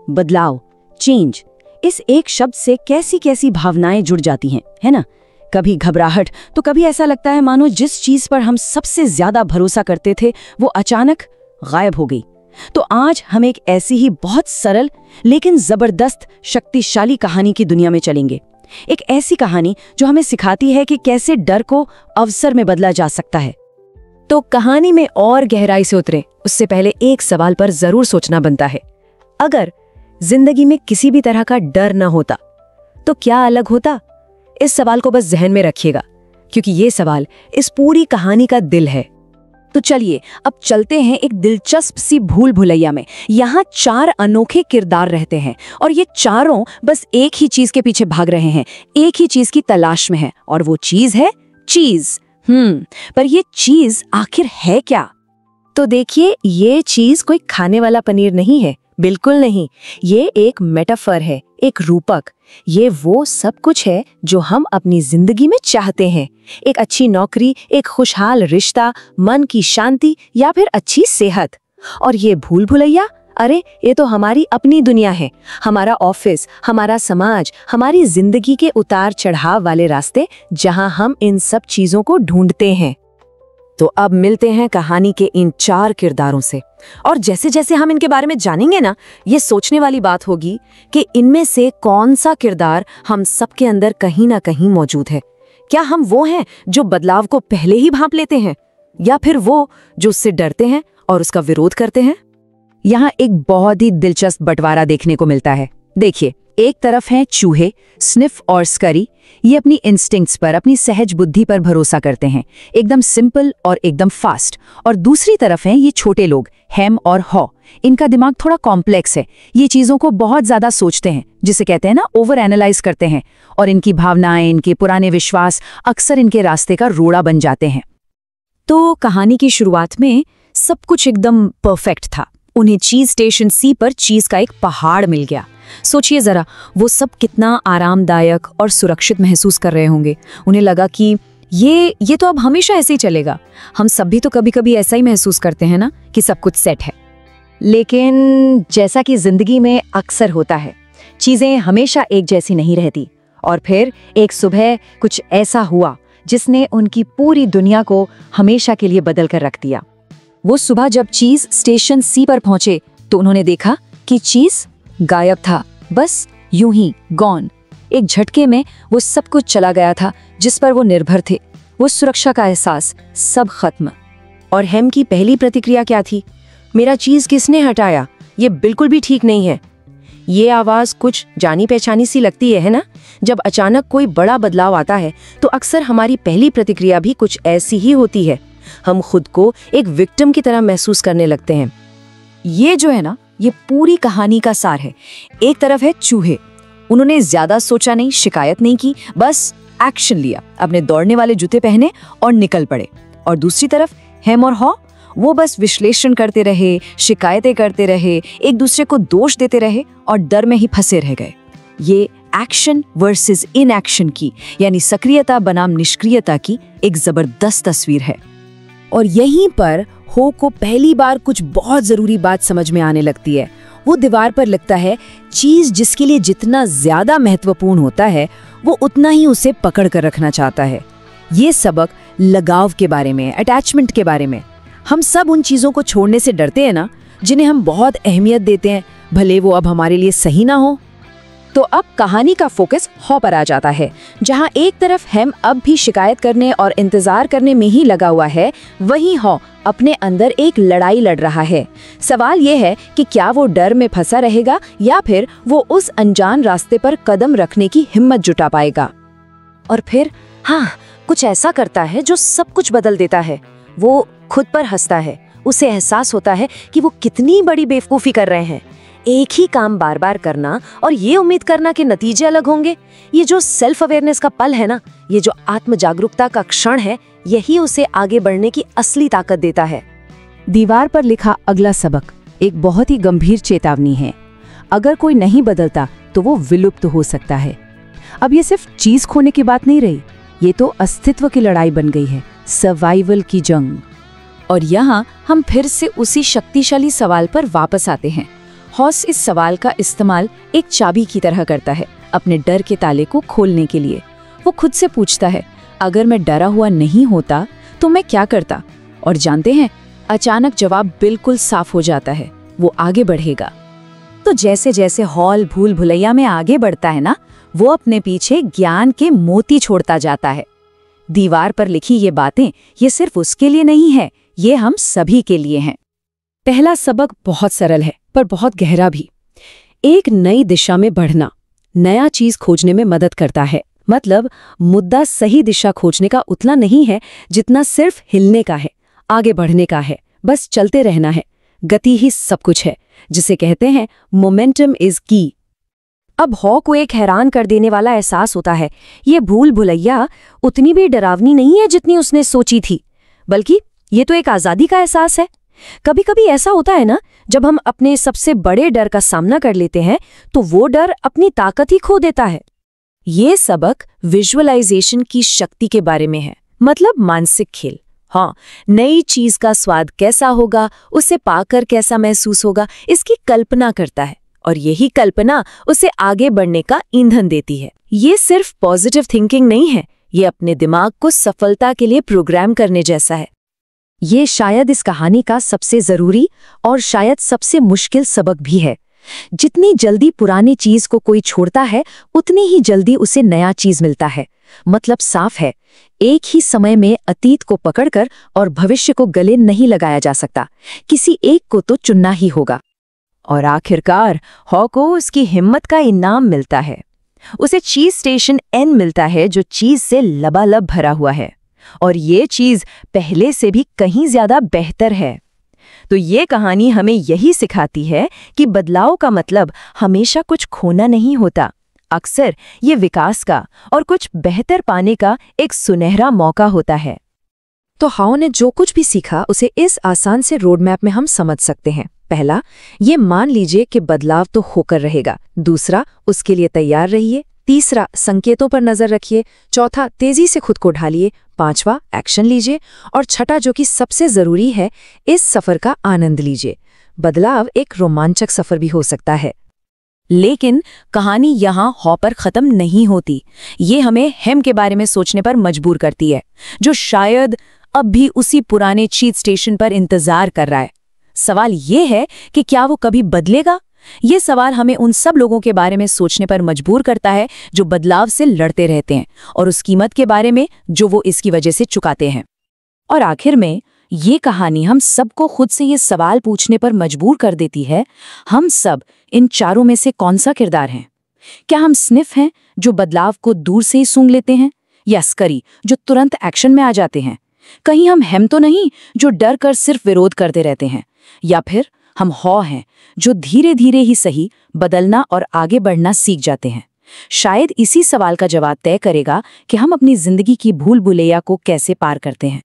बदलाव, चेंज, इस एक शब्द से कैसी कैसी भावनाएं जुड़ जाती हैं, है ना। कभी घबराहट तो कभी ऐसा लगता है मानो जिस चीज पर हम सबसे ज्यादा भरोसा करते थे वो अचानक गायब हो गई। तो आज हम एक ऐसी ही बहुत सरल लेकिन जबरदस्त शक्तिशाली कहानी की दुनिया में चलेंगे। एक ऐसी कहानी जो हमें सिखाती है कि कैसे डर को अवसर में बदला जा सकता है। तो कहानी में और गहराई से उतरे उससे पहले एक सवाल पर जरूर सोचना बनता है। अगर जिंदगी में किसी भी तरह का डर न होता तो क्या अलग होता? इस सवाल को बस जहन में रखिएगा, क्योंकि ये सवाल इस पूरी कहानी का दिल है। तो चलिए अब चलते हैं एक दिलचस्प सी भूल भुलैया में। यहाँ 4 अनोखे किरदार रहते हैं और ये चारों बस एक ही चीज के पीछे भाग रहे हैं, एक ही चीज की तलाश में है, और वो चीज है चीज। पर ये चीज आखिर है क्या? तो देखिए, ये चीज कोई खाने वाला पनीर नहीं है, बिल्कुल नहीं। ये एक मेटाफर है, एक रूपक। ये वो सब कुछ है जो हम अपनी जिंदगी में चाहते हैं। एक अच्छी नौकरी, एक खुशहाल रिश्ता, मन की शांति या फिर अच्छी सेहत। और ये भूल भुलैया, अरे ये तो हमारी अपनी दुनिया है, हमारा ऑफिस, हमारा समाज, हमारी जिंदगी के उतार चढ़ाव वाले रास्ते, जहां हम इन सब चीजों को ढूंढते हैं। तो अब मिलते हैं कहानी के इन 4 किरदारों से, और जैसे जैसे हम इनके बारे में जानेंगे ना, ये सोचने वाली बात होगी कि इनमें से कौन सा किरदार हम सबके अंदर कहीं ना कहीं मौजूद है। क्या हम वो हैं जो बदलाव को पहले ही भांप लेते हैं, या फिर वो जो उससे डरते हैं और उसका विरोध करते हैं? यहाँ एक बहुत ही दिलचस्प बंटवारा देखने को मिलता है। देखिए, एक तरफ हैं चूहे, स्निफ और स्करी। ये अपनी इंस्टिंक्ट्स पर, अपनी सहज बुद्धि पर भरोसा करते हैं, एकदम सिंपल और एकदम फास्ट। और दूसरी तरफ हैं ये छोटे लोग, हेम और हॉ। इनका दिमाग थोड़ा कॉम्प्लेक्स है, ये चीजों को बहुत ज्यादा सोचते हैं, जिसे कहते हैं ना ओवर एनालाइज करते हैं, और इनकी भावनाएं, इनके पुराने विश्वास अक्सर इनके रास्ते का रोड़ा बन जाते हैं। तो कहानी की शुरुआत में सब कुछ एकदम परफेक्ट था। उन्हें चीज स्टेशन सी पर चीज का एक पहाड़ मिल गया। सोचिए जरा, वो सब कितना आरामदायक और सुरक्षित महसूस कर रहे होंगे। उन्हें लगा कि ये तो अब हमेशा ऐसे ही चलेगा। हम सब भी तो कभी कभी ऐसा ही महसूस करते हैं ना, कि सब कुछ सेट है। लेकिन जैसा कि जिंदगी में अक्सर होता है, चीजें हमेशा एक जैसी नहीं रहती। और फिर एक सुबह कुछ ऐसा हुआ जिसने उनकी पूरी दुनिया को हमेशा के लिए बदल कर रख दिया। वो सुबह जब चीज स्टेशन सी पर पहुंचे तो उन्होंने देखा कि चीज गायब था, बस यूं ही गॉन। एक झटके में वो सब कुछ चला गया था जिस पर वो निर्भर थे। वो सुरक्षा का एहसास, सब खत्म। और हेम की पहली प्रतिक्रिया क्या थी? मेरा चीज किसने हटाया? ये बिल्कुल भी ठीक नहीं है। ये आवाज कुछ जानी पहचानी सी लगती है ना? जब अचानक कोई बड़ा बदलाव आता है तो अक्सर हमारी पहली प्रतिक्रिया भी कुछ ऐसी ही होती है। हम खुद को एक विक्टिम की तरह महसूस करने लगते हैं। ये जो है ना, ये पूरी कहानी का सार है। एक तरफ है चूहे, उन्होंने ज्यादा सोचा नहीं, शिकायत नहीं की, बस एक्शन लिया, अपने दौड़ने वाले जूते पहने और निकल पड़े। और दूसरी तरफ हेम और हॉ, वो बस विश्लेषण करते रहे, शिकायतें करते रहे, एक दूसरे को दोष देते रहे और डर में ही फंसे रह गए। ये एक्शन वर्सेस इनएक्शन की, यानी सक्रियता बनाम निष्क्रियता की एक जबरदस्त तस्वीर है। और यहीं पर हो को पहली बार कुछ बहुत जरूरी बात समझ में आने लगती है। वो दीवार पर लिखता है, चीज जिसके लिए जितना ज्यादा महत्वपूर्ण होता है वो उतना ही उसे पकड़ कर रखना चाहता है। ये सबक लगाव के बारे में, अटैचमेंट के बारे में। हम सब उन चीजों को छोड़ने से डरते हैं ना, जिन्हें हम बहुत अहमियत देते हैं, भले वो अब हमारे लिए सही ना हो। तो अब कहानी का फोकस हॉ पर आ जाता है। जहां एक तरफ हेम अब भी शिकायत करने और इंतजार करने में ही लगा हुआ है, वहीं हॉ अपने अंदर एक लड़ाई लड़ रहा है। सवाल यह है कि क्या वो डर में फंसा रहेगा या फिर वो उस अनजान रास्ते पर कदम रखने की हिम्मत जुटा पाएगा। और फिर हाँ, कुछ ऐसा करता है जो सब कुछ बदल देता है। वो खुद पर हंसता है। उसे एहसास होता है कि वो कितनी बड़ी बेवकूफ़ी कर रहे हैं। एक ही काम बार बार करना और ये उम्मीद करना कि नतीजे अलग होंगे। ये जो सेल्फ अवेयरनेस का पल है ना, ये जो आत्म जागरूकता का क्षण है, यही उसे आगे बढ़ने की असली ताकत देता है। दीवार पर लिखा अगला सबक एक बहुत ही गंभीर चेतावनी है। अगर कोई नहीं बदलता तो वो विलुप्त हो सकता है। अब ये सिर्फ चीज खोने की बात नहीं रही, ये तो अस्तित्व की लड़ाई बन गई है, सर्वाइवल की जंग। और यहाँ हम फिर से उसी शक्तिशाली सवाल पर वापस आते हैं। हॉस इस सवाल का इस्तेमाल एक चाबी की तरह करता है अपने डर के ताले को खोलने के लिए। वो खुद से पूछता है, अगर मैं डरा हुआ नहीं होता तो मैं क्या करता? और जानते हैं, अचानक जवाब बिल्कुल साफ हो जाता है, वो आगे बढ़ेगा। तो जैसे जैसे हॉल भूल भुलैया में आगे बढ़ता है ना, वो अपने पीछे ज्ञान के मोती छोड़ता जाता है। दीवार पर लिखी ये बातें, ये सिर्फ उसके लिए नहीं है, ये हम सभी के लिए हैं। पहला सबक बहुत सरल है पर बहुत गहरा भी। एक नई दिशा में बढ़ना नया चीज खोजने में मदद करता है। मतलब मुद्दा सही दिशा खोजने का उतना नहीं है जितना सिर्फ हिलने का है, आगे बढ़ने का है, बस चलते रहना है। गति ही सब कुछ है, जिसे कहते हैं मोमेंटम इज की। अब हॉ को एक हैरान कर देने वाला एहसास होता है, ये भूल भुलैया उतनी भी डरावनी नहीं है जितनी उसने सोची थी, बल्कि ये तो एक आज़ादी का एहसास है। कभी कभी ऐसा होता है ना, जब हम अपने सबसे बड़े डर का सामना कर लेते हैं तो वो डर अपनी ताकत ही खो देता है। ये सबक विजुअलाइजेशन की शक्ति के बारे में है, मतलब मानसिक खेल। हाँ, नई चीज का स्वाद कैसा होगा, उसे पाकर कैसा महसूस होगा, इसकी कल्पना करता है, और यही कल्पना उसे आगे बढ़ने का ईंधन देती है। ये सिर्फ पॉजिटिव थिंकिंग नहीं है, ये अपने दिमाग को सफलता के लिए प्रोग्राम करने जैसा है। ये शायद इस कहानी का सबसे जरूरी और शायद सबसे मुश्किल सबक भी है। जितनी जल्दी पुरानी चीज को कोई छोड़ता है, उतनी ही जल्दी उसे नया चीज मिलता है। मतलब साफ है, एक ही समय में अतीत को पकड़कर और भविष्य को गले नहीं लगाया जा सकता, किसी एक को तो चुनना ही होगा। और आखिरकार हॉ को उसकी हिम्मत का इनाम मिलता है। उसे चीज स्टेशन एन मिलता है, जो चीज से लबालब भरा हुआ है, और ये चीज पहले से भी कहीं ज्यादा बेहतर है। तो ये कहानी हमें यही सिखाती है कि बदलाव का मतलब हमेशा कुछ खोना नहीं होता। अक्सर ये विकास का और कुछ बेहतर पाने का एक सुनहरा मौका होता है। तो हाउ ने जो कुछ भी सीखा उसे इस आसान से रोड मैप में हम समझ सकते हैं। पहला, ये मान लीजिए कि बदलाव तो होकर रहेगा। दूसरा, उसके लिए तैयार रहिए। तीसरा, संकेतों पर नजर रखिए। चौथा, तेजी से खुद को ढालिए। पांचवा, एक्शन लीजिए। और छठा, जो कि सबसे जरूरी है, इस सफर का आनंद लीजिए। बदलाव एक रोमांचक सफर भी हो सकता है। लेकिन कहानी यहाँ हॉ पर खत्म नहीं होती। ये हमें हेम के बारे में सोचने पर मजबूर करती है, जो शायद अब भी उसी पुराने चीट स्टेशन पर इंतजार कर रहा है। सवाल ये है कि क्या वो कभी बदलेगा? ये सवाल हमें उन सब लोगों के बारे में सोचने पर मजबूर करता है जो बदलाव से लड़ते रहते हैं, और उस कीमत के बारे में जो वो इसकी वजह से चुकाते हैं। और आखिर में ये कहानी हम सबको खुद से ये सवाल पूछने पर मजबूर कर देती है, हम सब इन चारों में से कौन सा किरदार हैं? क्या हम स्निफ हैं जो बदलाव को दूर से ही सूंघ लेते हैं, या स्करी जो तुरंत एक्शन में आ जाते हैं? कहीं हम हेम तो नहीं जो डर कर सिर्फ विरोध करते रहते हैं? या फिर हम हॉ हैं जो धीरे धीरे ही सही बदलना और आगे बढ़ना सीख जाते हैं? शायद इसी सवाल का जवाब तय करेगा कि हम अपनी जिंदगी की भूल भुलैया को कैसे पार करते हैं।